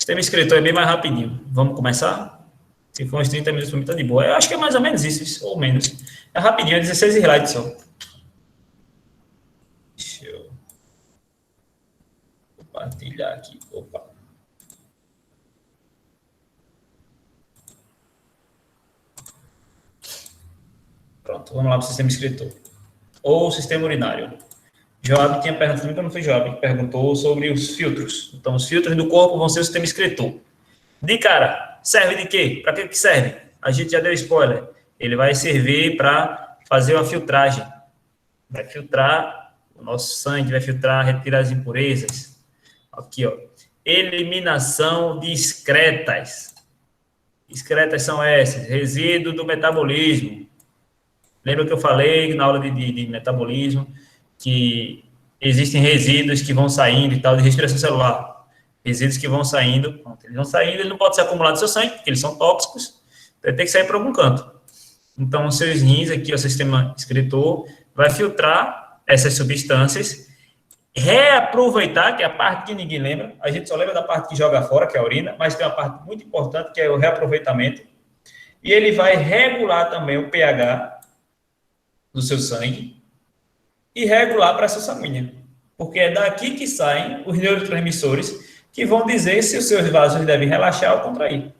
sistema excretor é bem mais rapidinho. Vamos começar? Se for uns 30 minutos, para mim tá de boa. Eu acho que é mais ou menos isso, ou menos. É rapidinho, é 16 slides só. Deixa eu compartilhar aqui. Opa. Pronto, vamos lá para o sistema excretor. Ou sistema urinário. Joab tinha perguntado, nunca não foi Joab, que perguntou sobre os filtros. Então, os filtros do corpo vão ser o sistema excretor. De cara, serve de quê? Para que serve? A gente já deu spoiler. Ele vai servir para fazer uma filtragem. Vai filtrar o nosso sangue, vai filtrar, retirar as impurezas. Aqui, ó. Eliminação de excretas. Excretas são essas, resíduo do metabolismo. Lembra que eu falei na aula de metabolismo que existem resíduos que vão saindo e tal, de respiração celular. Resíduos que vão saindo, pronto, eles vão saindo, ele não pode ser acumulado no seu sangue, porque eles são tóxicos, então ele tem que sair para algum canto. Então, os seus rins aqui, o sistema excretor, vai filtrar essas substâncias, reaproveitar, que é a parte que ninguém lembra, a gente só lembra da parte que joga fora, que é a urina, mas tem uma parte muito importante, que é o reaproveitamento, e ele vai regular também o pH do seu sangue, e regular a pressão sanguínea, porque é daqui que saem os neurotransmissores que vão dizer se os seus vasos devem relaxar ou contrair.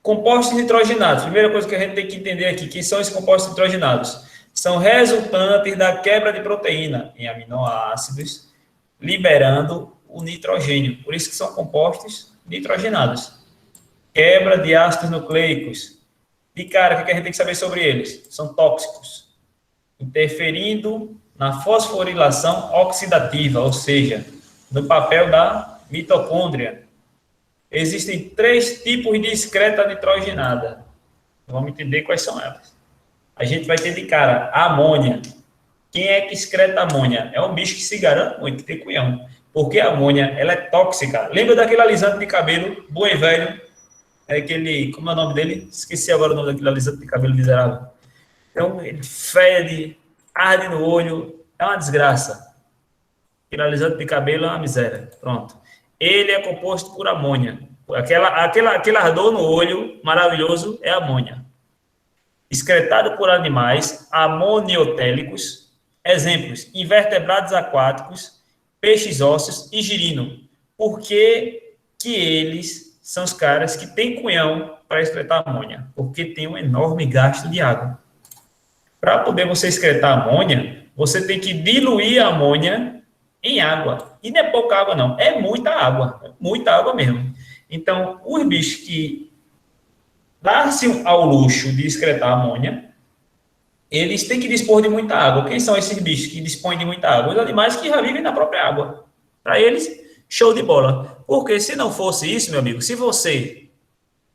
Compostos nitrogenados. Primeira coisa que a gente tem que entender aqui, quem são esses compostos nitrogenados? São resultantes da quebra de proteína em aminoácidos, liberando o nitrogênio. Por isso que são compostos nitrogenados. Quebra de ácidos nucleicos. De cara, o que a gente tem que saber sobre eles? São tóxicos, interferindo na fosforilação oxidativa, ou seja, no papel da mitocôndria. Existem 3 tipos de excreta nitrogenada. Vamos entender quais são elas. A gente vai ter de cara a amônia. Quem é que excreta amônia? É um bicho que se garante muito, que tem cunhão. Porque a amônia, ela é tóxica. Lembra daquele alisante de cabelo, bom e velho? É aquele, como é o nome dele? Esqueci agora o nome daquele alisante de cabelo miserável. Então, ele fede, arde no olho, é uma desgraça. Aquele alisante de cabelo é uma miséria. Pronto. Ele é composto por amônia. Aquele ardor no olho maravilhoso é amônia. Excretado por animais amoniotélicos. Exemplos: invertebrados aquáticos, peixes ósseos e girino. Por que eles são os caras que têm cunhão para excretar amônia? Porque tem um enorme gasto de água. Para poder você excretar amônia, você tem que diluir a amônia em água. E não é pouca água, não. É muita água mesmo. Então, os bichos que dão-se ao luxo de excretar amônia, eles têm que dispor de muita água. Quem são esses bichos que dispõem de muita água? Os animais que já vivem na própria água. Para eles, show de bola. Porque se não fosse isso, meu amigo, se você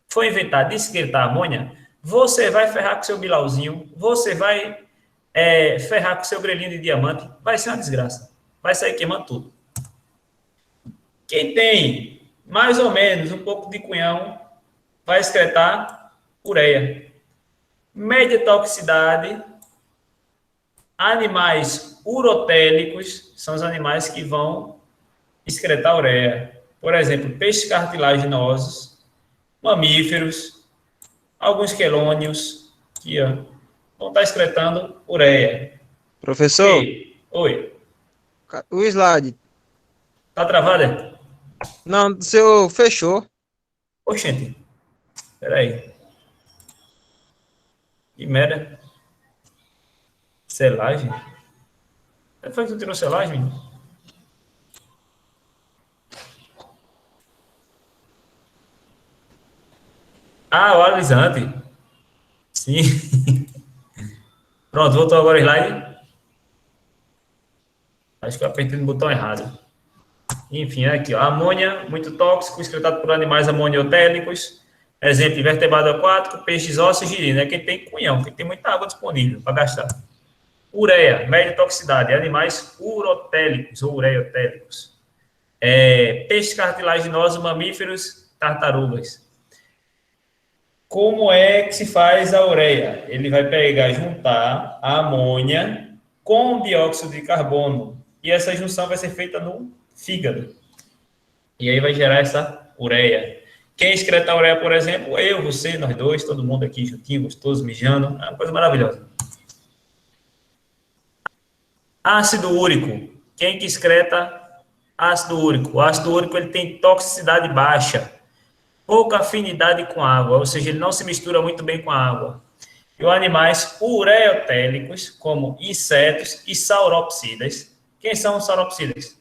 for inventar de excretar amônia, você vai ferrar com seu bilauzinho, você vai ferrar com seu grelhinho de diamante, vai ser uma desgraça. Vai sair queimando tudo. Quem tem mais ou menos um pouco de cunhão vai excretar ureia. Média toxicidade, animais urotélicos são os animais que vão excretar ureia. Por exemplo, peixes cartilaginosos, mamíferos, alguns quelônios, aqui, ó, vão estar excretando ureia. Professor, Oi. o slide. Tá travado? Não, o seu fechou. Oxente. Peraí. Que merda. Selagem? Como foi que tu tirou selagem, menino? Ah, o alisante. Sim. Pronto, voltou agora o slide. Acho que eu apertei no botão errado. Enfim, aqui, ó. Amônia, muito tóxico, excretado por animais amoniotélicos. Exemplo, invertebrado aquático, peixes ósseos, girino. É quem tem cunhão, quem tem muita água disponível para gastar. Ureia, média toxicidade, animais urotélicos ou ureotélicos. Peixes cartilaginosos, mamíferos, tartarugas. Como é que se faz a ureia? Ele vai pegar, juntar a amônia com dióxido de carbono. E essa junção vai ser feita no fígado. E aí vai gerar essa ureia. Quem excreta a ureia, por exemplo, eu, você, nós dois, todo mundo aqui juntinho, gostoso, mijando, é uma coisa maravilhosa. Ácido úrico. Quem que excreta ácido úrico? O ácido úrico ele tem toxicidade baixa, pouca afinidade com água, ou seja, ele não se mistura muito bem com a água. E os animais ureotélicos, como insetos e sauropsidas. Quem são os sauropsidas?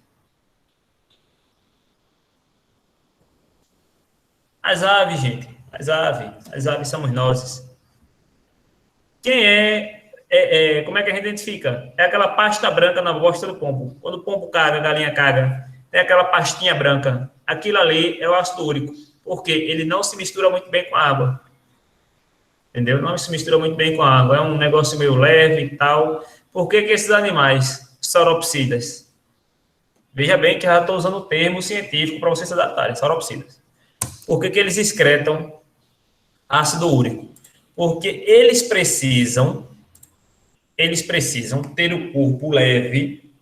As aves, gente. As aves. As aves somos nós. Quem como é que a gente identifica? É aquela pasta branca na bosta do pombo. Quando o pombo caga, a galinha caga, tem aquela pastinha branca. Aquilo ali é o ácido úrico, porque ele não se mistura muito bem com a água. Entendeu? Não se mistura muito bem com a água. É um negócio meio leve e tal. Por que esses animais, sauropsidas? Veja bem que eu já estou usando o termo científico para vocês se adaptarem. Sauropsidas. Por que eles excretam ácido úrico? Porque eles precisam ter o corpo leve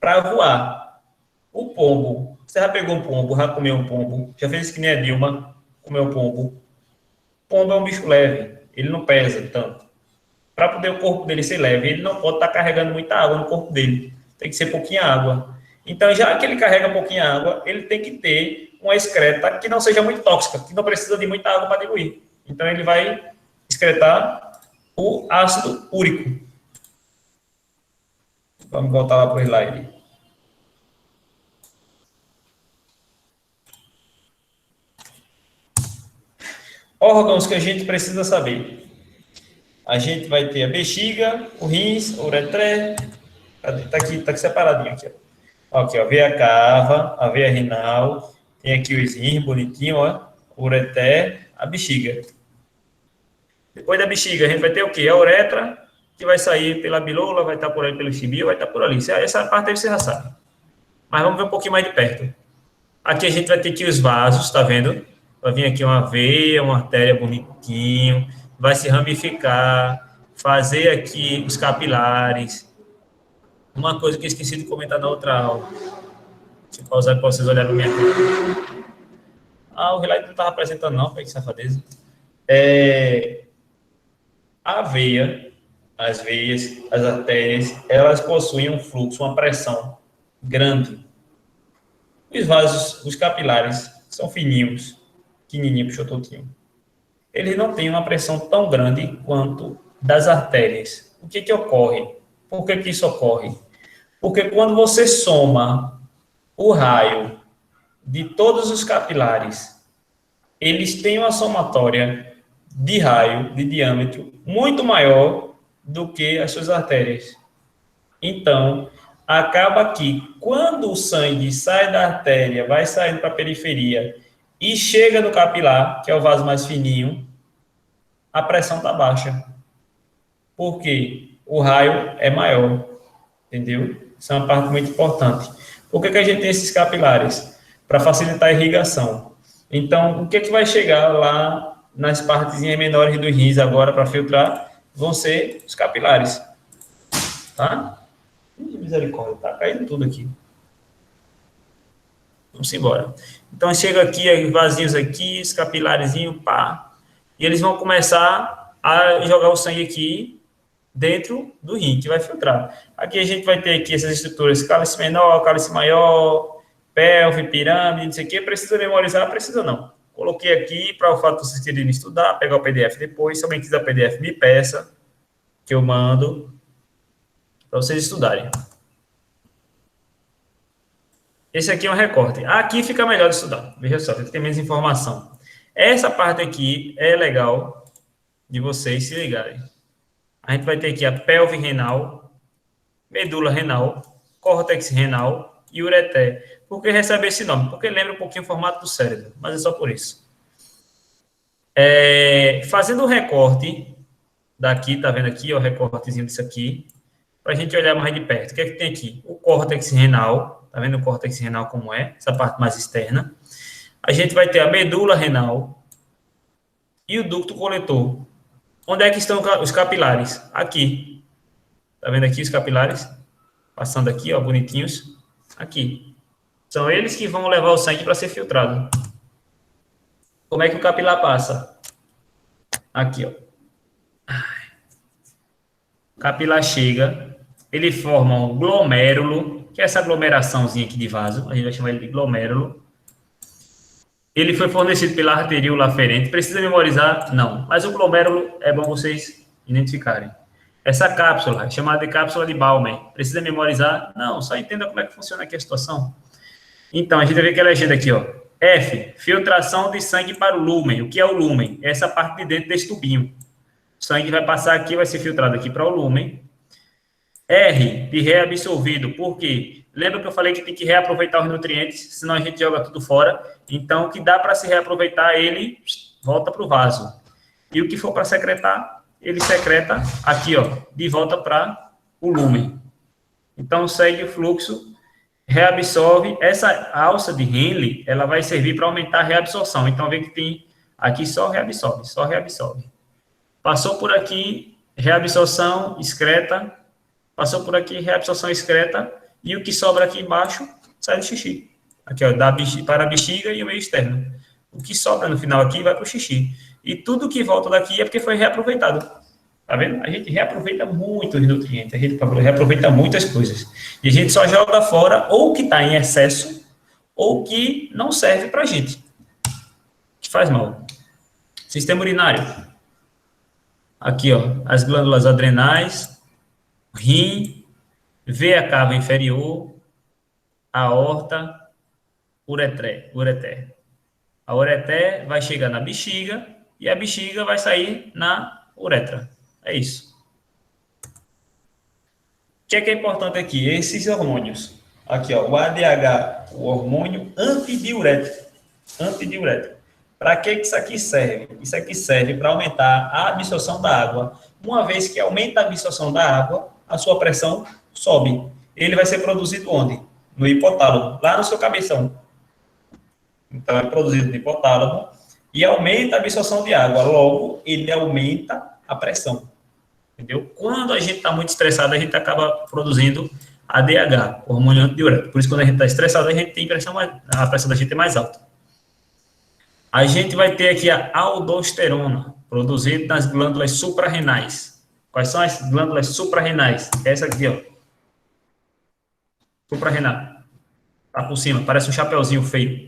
para voar. O pombo, você já pegou um pombo, já comeu um pombo, já fez isso que nem a Dilma, comeu um pombo. Pombo é um bicho leve, ele não pesa tanto. Para poder o corpo dele ser leve, ele não pode estar carregando muita água no corpo dele. Tem que ser pouquinha água. Então, já que ele carrega pouquinha água, ele tem que ter uma excreta que não seja muito tóxica, que não precisa de muita água para diluir. Então, ele vai excretar o ácido úrico. Vamos voltar lá para o slide. Órgãos que a gente precisa saber. A gente vai ter a bexiga, o rins, o uretré. Tá aqui separadinho aqui, ó. Aqui, ó, veia cava, a veia renal, tem aqui os rins bonitinho, ó, o ureté, a bexiga. Depois da bexiga, a gente vai ter o quê? A uretra, que vai sair pela bilula, vai estar por aí pelo chibio, vai estar por ali. Essa parte aí você já sabe. Mas vamos ver um pouquinho mais de perto. Aqui a gente vai ter aqui os vasos, tá vendo? Vai vir aqui uma veia, uma artéria bonitinho, vai se ramificar, fazer aqui os capilares. Uma coisa que eu esqueci de comentar na outra aula. Deixa eu pausar para vocês olharem para minha cara. O slide não estava apresentando não, foi que safadeza. A veia, as veias, as artérias, elas possuem um fluxo, uma pressão grande. Os vasos, os capilares, são fininhos, pequenininho, pichototinho. Eles não têm uma pressão tão grande quanto das artérias. O que ocorre? Por que isso ocorre? Porque quando você soma o raio de todos os capilares, eles têm uma somatória de raio, de diâmetro, muito maior do que as suas artérias. Então, acaba que quando o sangue sai da artéria, vai saindo para a periferia e chega no capilar, que é o vaso mais fininho, a pressão está baixa. Por quê? O raio é maior, entendeu? Isso é uma parte muito importante. Por que a gente tem esses capilares? Para facilitar a irrigação. Então, o que vai chegar lá nas partezinhas menores dos rins agora para filtrar? Vão ser os capilares. Tá? Misericórdia, tá caindo tudo aqui. Vamos embora. Então, chega aqui, vasinhos aqui, os capilarezinhos, pá. E eles vão começar a jogar o sangue aqui dentro do rim, que vai filtrar. Aqui a gente vai ter aqui essas estruturas, cálice menor, cálice maior, pelve, pirâmide, não sei o quê. Precisa memorizar? Precisa não. Coloquei aqui para o fato de vocês quererem estudar, pegar o PDF depois. Se alguém quiser o PDF, me peça, que eu mando para vocês estudarem. Esse aqui é um recorte. Aqui fica melhor de estudar. Veja só, aqui tem menos informação. Essa parte aqui é legal de vocês se ligarem. A gente vai ter aqui a pelve renal, medula renal, córtex renal e ureté. Por que recebe esse nome? Porque lembra um pouquinho o formato do cérebro, mas é só por isso. Fazendo o recorte daqui, tá vendo aqui, ó, o recortezinho disso aqui, para a gente olhar mais de perto. O que é que tem aqui? O córtex renal, tá vendo o córtex renal como é? Essa parte mais externa. A gente vai ter a medula renal e o ducto coletor. Onde é que estão os capilares? Aqui. Tá vendo aqui os capilares? Passando aqui, ó, bonitinhos. Aqui. São eles que vão levar o sangue para ser filtrado. Como é que o capilar passa? Aqui, ó. O capilar chega, ele forma um glomérulo, que é essa aglomeraçãozinha aqui de vaso, a gente vai chamar ele de glomérulo. Ele foi fornecido pela arteríola aferente. Precisa memorizar? Não. Mas o glomérulo é bom vocês identificarem. Essa cápsula é chamada de cápsula de Bowman. Precisa memorizar? Não. Só entenda como é que funciona aqui a situação. Então, a gente vai ver aquela legenda aqui, ó. F, filtração de sangue para o lúmen. O que é o lúmen? Essa parte de dentro desse tubinho. O sangue vai passar aqui, vai ser filtrado aqui para o lúmen. R, de reabsorvido. Por quê? Lembra que eu falei que tem que reaproveitar os nutrientes, senão a gente joga tudo fora. Então, o que dá para se reaproveitar, ele volta para o vaso. E o que for para secretar, ele secreta aqui, ó, de volta para o lúmen. Então, segue o fluxo, reabsorve. Essa alça de Henle, ela vai servir para aumentar a reabsorção. Então, vê que tem aqui só reabsorve, só reabsorve. Passou por aqui, reabsorção, excreta. Passou por aqui, reabsorção, excreta. E o que sobra aqui embaixo sai do xixi. Aqui, ó, para a bexiga e o meio externo. O que sobra no final aqui vai para o xixi. E tudo que volta daqui é porque foi reaproveitado. Tá vendo? A gente reaproveita muitos nutrientes, a gente reaproveita muitas coisas. E a gente só joga fora ou que está em excesso ou que não serve para a gente. Que faz mal. Sistema urinário. Aqui, ó, as glândulas adrenais, rim, veia cava inferior, aorta, ureter. A ureter vai chegar na bexiga e a bexiga vai sair na uretra. É isso. O que é importante aqui? Esses hormônios. Aqui, ó, o ADH, o hormônio antidiurético. Para que isso aqui serve? Isso aqui serve para aumentar a absorção da água. Uma vez que aumenta a absorção da água, a sua pressão sobe. Ele vai ser produzido onde? No hipotálamo, lá no seu cabeção. Então, é produzido no hipotálamo e aumenta a absorção de água. Logo, ele aumenta a pressão. Entendeu? Quando a gente está muito estressado, a gente acaba produzindo ADH, hormônio antidiurético. Por isso, quando a gente está estressado, a gente tem a pressão da gente é mais alta. A gente vai ter aqui a aldosterona, produzida nas glândulas suprarrenais. Quais são as glândulas suprarrenais? Essa aqui, ó. Suprarrenal. Tá por cima, parece um chapeuzinho feio.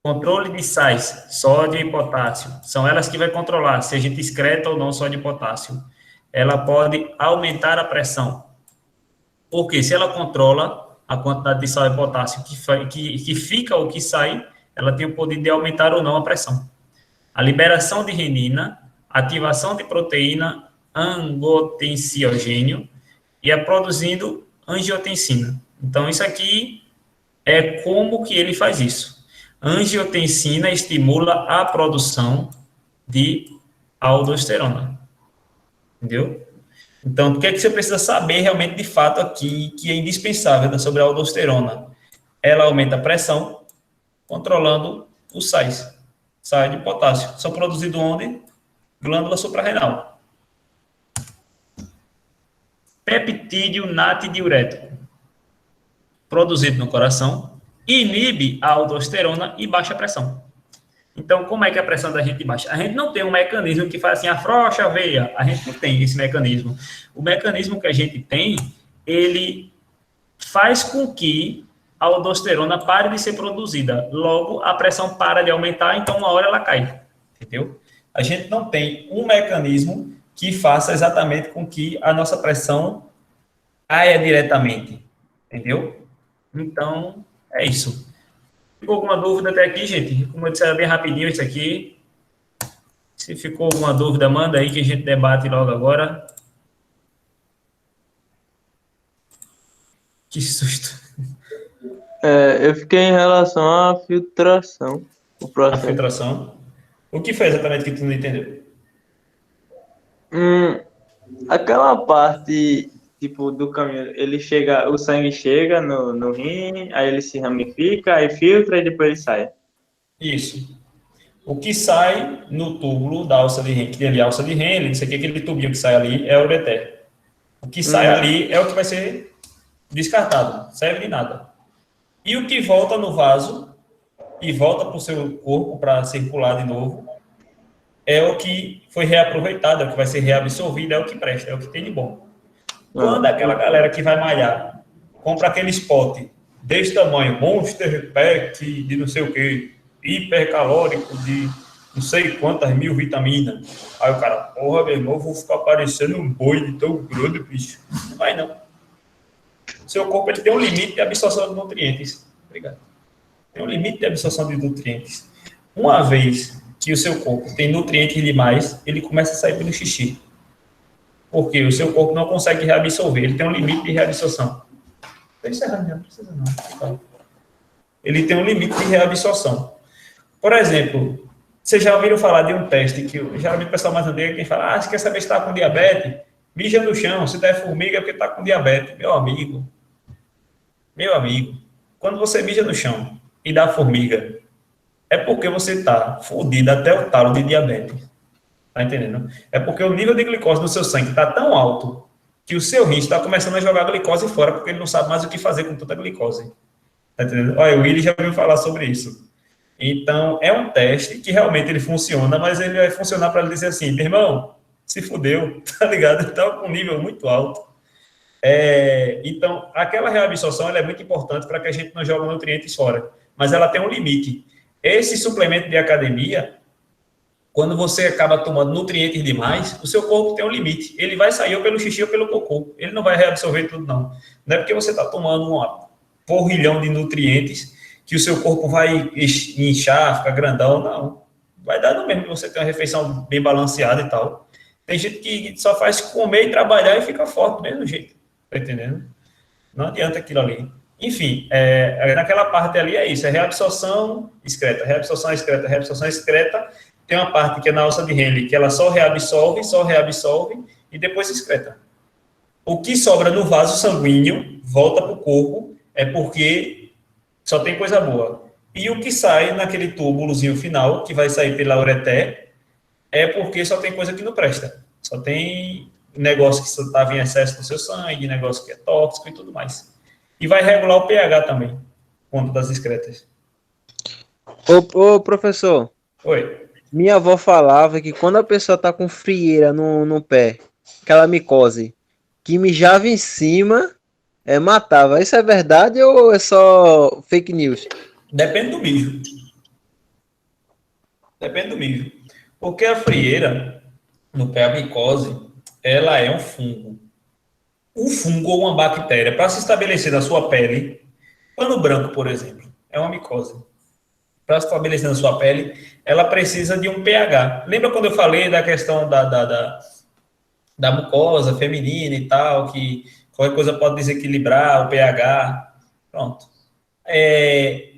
Controle de sais, sódio e potássio. São elas que vai controlar se a gente excreta ou não sódio e potássio. Ela pode aumentar a pressão. Porque se ela controla a quantidade de sal e potássio que fica ou que sai, ela tem o poder de aumentar ou não a pressão. A liberação de renina, ativação de proteína angiotensina e a produzindo angiotensina. Então, isso aqui é como que ele faz isso. Angiotensina estimula a produção de aldosterona. Entendeu? Então, o que é que você precisa saber realmente, de fato, aqui, que é indispensável sobre a aldosterona? Ela aumenta a pressão, controlando os sais. Sais de potássio. São produzidos onde? Glândula suprarrenal. Peptídeo natridiurético. Produzido no coração, inibe a aldosterona e baixa a pressão. Então, como é que a pressão da gente baixa? A gente não tem um mecanismo que faz assim, afrouxa a veia. A gente não tem esse mecanismo. O mecanismo que a gente tem, ele faz com que a aldosterona pare de ser produzida. Logo, a pressão para de aumentar, então uma hora ela cai. Entendeu? A gente não tem um mecanismo que faça exatamente com que a nossa pressão caia diretamente. Entendeu? Então, é isso. Ficou alguma dúvida até aqui, gente? Como eu disse, era bem rapidinho isso aqui. Se ficou alguma dúvida, manda aí que a gente debate logo agora. Que susto. Eu fiquei em relação à filtração. A filtração. O que foi exatamente que tu não entendeu? Aquela parte, tipo, do caminho, o sangue chega no rim, aí ele se ramifica, aí filtra e depois ele sai. Isso. O que sai no túbulo da alça de Henle, que ali é a alça de Henle, isso aqui, aquele tubinho que sai ali, é o ureter. O que sai ali é o que vai ser descartado, não serve de nada. E o que volta no vaso e volta para o seu corpo para circular de novo é o que foi reaproveitado, é o que vai ser reabsorvido, é o que presta, é o que tem de bom. Quando aquela galera que vai malhar compra aquele spot desse tamanho, Monster Pack de não sei o que, hipercalórico de não sei quantas mil vitaminas. Aí o cara, porra, meu irmão, eu vou ficar parecendo um boi de tão grande, bicho. Não vai não. Seu corpo ele tem um limite de absorção de nutrientes. Obrigado. Tem um limite de absorção de nutrientes. Uma vez que o seu corpo tem nutrientes demais, ele começa a sair pelo xixi. Porque o seu corpo não consegue reabsorver, ele tem um limite de reabsorção. Estou encerrando, não precisa não. Ele tem um limite de reabsorção. Por exemplo, vocês já ouviram falar de um teste que geralmente o pessoal mais antigo quem fala, você quer saber se está com diabetes? Mija no chão, se der formiga é porque está com diabetes. Meu amigo, quando você mija no chão e dá formiga, é porque você está fodido até o talo de diabetes. Tá entendendo? É porque o nível de glicose no seu sangue está tão alto que o seu rim está começando a jogar a glicose fora porque ele não sabe mais o que fazer com tanta glicose. Tá entendendo? Olha, o Willi já ouviu falar sobre isso. Então, é um teste que realmente ele funciona, mas ele vai funcionar para ele dizer assim, meu irmão, se fudeu, tá ligado? Está com um nível muito alto. Então, aquela reabsorção ela é muito importante para que a gente não jogue nutrientes fora, mas ela tem um limite. Esse suplemento de academia, quando você acaba tomando nutrientes demais, o seu corpo tem um limite. Ele vai sair ou pelo xixi ou pelo cocô. Ele não vai reabsorver tudo, não. Não é porque você está tomando um porrilhão de nutrientes que o seu corpo vai inchar, ficar grandão, não. Vai dar no mesmo que você tem uma refeição bem balanceada e tal. Tem gente que só faz comer e trabalhar e fica forte do mesmo jeito. Tá entendendo? Não adianta aquilo ali. Enfim, naquela parte ali é isso, é reabsorção excreta, reabsorção excreta, reabsorção excreta. Tem uma parte que é na alça de Henle, que ela só reabsorve e depois excreta. O que sobra no vaso sanguíneo volta para o corpo, é porque só tem coisa boa. E o que sai naquele túbulozinho final, que vai sair pela ureter, é porque só tem coisa que não presta. Só tem negócio que estava em excesso no seu sangue, negócio que é tóxico e tudo mais. E vai regular o pH também, conta das excretas. Ô, professor, Oi. minha avó falava que quando a pessoa tá com frieira no pé, aquela micose, que mijava em cima, matava. Isso é verdade ou é só fake news? Depende do mijo. Depende do mijo. Porque a frieira, no pé, a micose, ela é um fungo. Um fungo ou uma bactéria, para se estabelecer na sua pele, pano branco, por exemplo, é uma micose. Para se estabelecer na sua pele, ela precisa de um pH. Lembra quando eu falei da questão da mucosa feminina e tal, que qualquer coisa pode desequilibrar o pH? Pronto.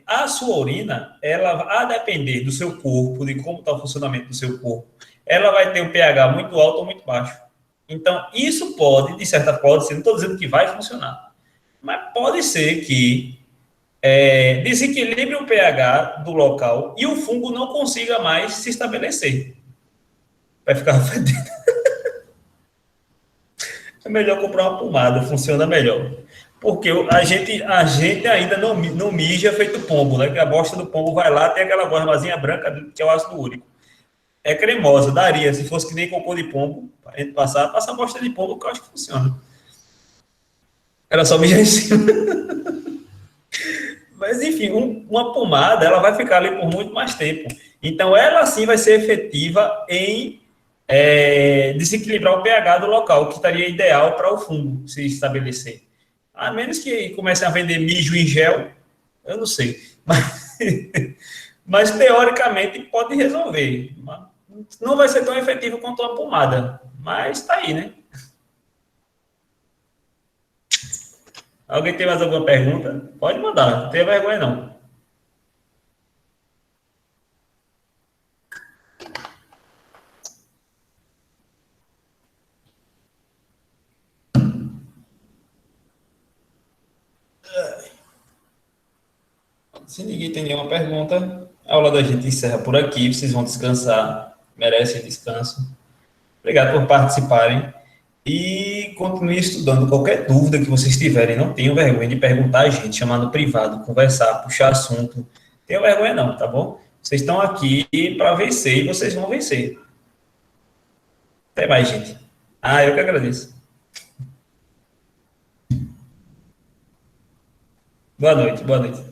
A sua urina, ela, a depender do seu corpo, de como está o funcionamento do seu corpo, ela vai ter um pH muito alto ou muito baixo. Então, isso pode, de certa forma, não estou dizendo que vai funcionar, mas pode ser que desequilibre o pH do local e o fungo não consiga mais se estabelecer. Vai ficar fedendo. É melhor comprar uma pomada, funciona melhor. Porque a gente ainda não mija feito pombo, né? Que a bosta do pombo vai lá, tem aquela bormazinha branca, que é o ácido úrico. É cremosa, daria. Se fosse que nem cocô de pombo, a gente passa a bosta de pombo, que eu acho que funciona. Era só mijar em cima. Mas, enfim, uma pomada, ela vai ficar ali por muito mais tempo. Então, ela sim vai ser efetiva em desequilibrar o pH do local, que estaria ideal para o fungo se estabelecer. A menos que comecem a vender mijo em gel, eu não sei. Mas teoricamente, pode resolver. Não vai ser tão efetivo quanto uma pomada, mas está aí, né? Alguém tem mais alguma pergunta? Pode mandar, não tenha vergonha não. Se ninguém tem nenhuma pergunta, a aula da gente encerra por aqui. Vocês vão descansar, merecem descanso. Obrigado por participarem. E continue estudando. Qualquer dúvida que vocês tiverem, não tenham vergonha de perguntar a gente, chamar no privado, conversar, puxar assunto. Tenham vergonha não, tá bom? Vocês estão aqui para vencer e vocês vão vencer. Até mais, gente. Ah, eu que agradeço. Boa noite, boa noite.